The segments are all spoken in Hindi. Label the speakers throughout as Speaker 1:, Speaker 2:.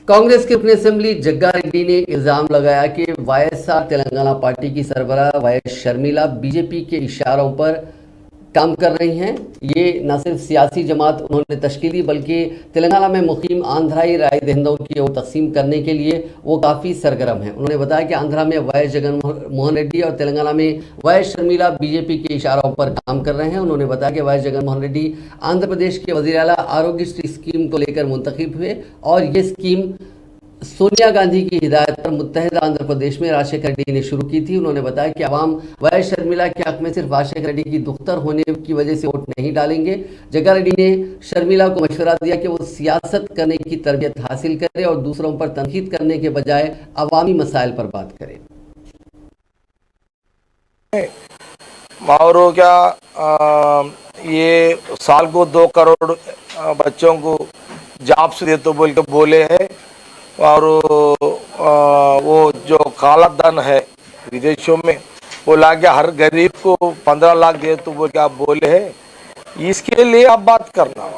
Speaker 1: कांग्रेस के अपने असेंबली जग्गा रेड्डी ने इल्जाम लगाया कि वाईएसआर तेलंगाना पार्टी की सरबराह वाईएस शर्मिला बीजेपी के इशारों पर काम कर रही हैं। ये न सिर्फ सियासी जमात उन्होंने तश्कील दी बल्कि तेलंगाना में मुकीम आंध्राई राय दहिंदों की वो तकसीम करने के लिए वो काफ़ी सरगर्म हैं। उन्होंने बताया कि आंध्रा में वाईएस जगन मोहन रेड्डी और तेलंगाना में वाईएस शर्मिला बीजेपी के इशारों पर काम कर रहे हैं। उन्होंने बताया कि वाईएस जगन मोहन रेड्डी आंध्र प्रदेश के वज़ीर आला आरोग्यश्री स्कीम को लेकर मुंतखब हुए और ये स्कीम सोनिया गांधी की हिदायत पर मुत्तहिदा आंध्र प्रदेश में राजशेखर रेड्डी ने शुरू की थी। उन्होंने बताया कि अवाम वाईएस शर्मिला के हक में सिर्फ राजशेखर रेड्डी की दुख्तर होने की वजह से वोट नहीं डालेंगे। जग्गा रेड्डी ने शर्मिला को मशवरा दिया कि वो सियासत करने की तरबियत हासिल करे और दूसरों पर तनकीद करने के बजाय अवामी मसाइल पर बात करे।
Speaker 2: और क्या ये साल को 2 करोड़ बच्चों को जॉब्स दे तो बोल के बोले हैं। और वो जो काला धन है विदेशों में वो लाके हर गरीब को 15 लाख दे तो बोल के आप बोले हैं। इसके लिए आप बात करना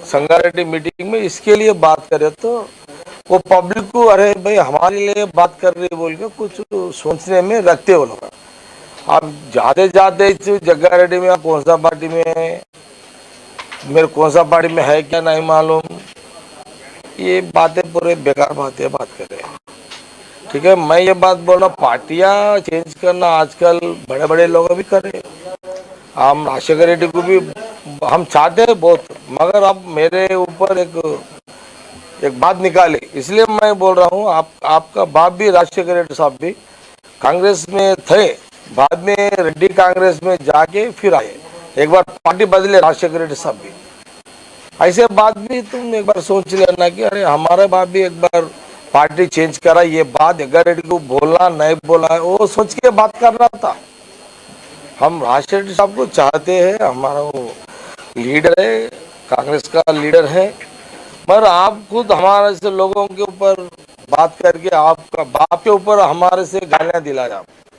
Speaker 2: संगारेड्डी मीटिंग में इसके लिए बात करे तो वो पब्लिक को अरे भाई हमारे लिए बात कर रही बोल के कुछ सोचने में रखते हो लोग। आप जाते जाते जग्गा रेड्डी में कौन सा पार्टी में है, मेरे कौन सा पार्टी में है क्या नहीं मालूम, ये बातें पूरे बेकार बातें बात कर रहे हैं। ठीक है, मैं ये बात बोल रहा हूँ पार्टियाँ चेंज करना आजकल बड़े बड़े लोग भी कर रहे हैं। हम राजशेखर रेड्डी को भी हम चाहते हैं बहुत, मगर अब मेरे ऊपर एक बात निकाले इसलिए मैं बोल रहा हूँ। आपका बाप भी राजशेखर रेड्डी साहब भी कांग्रेस में थे, बाद में रेड्डी कांग्रेस में जाके फिर आए, एक बार पार्टी बदले राजशेखर रेड्डी साहब भी। ऐसे बात भी तुम एक बार सोच लेना कि अरे हमारा बाप भी एक बार पार्टी चेंज करा, ये बात जग्गा रेड्डी को बोलना नहीं बोला वो सोच के बात करना था। हम राजशेखर रेड्डी साहब को चाहते हैं, हमारा वो लीडर है, कांग्रेस का लीडर है, मगर आप खुद हमारे से लोगों के ऊपर बात करके आपका बाप के ऊपर हमारे से गालियां दिलाए आप।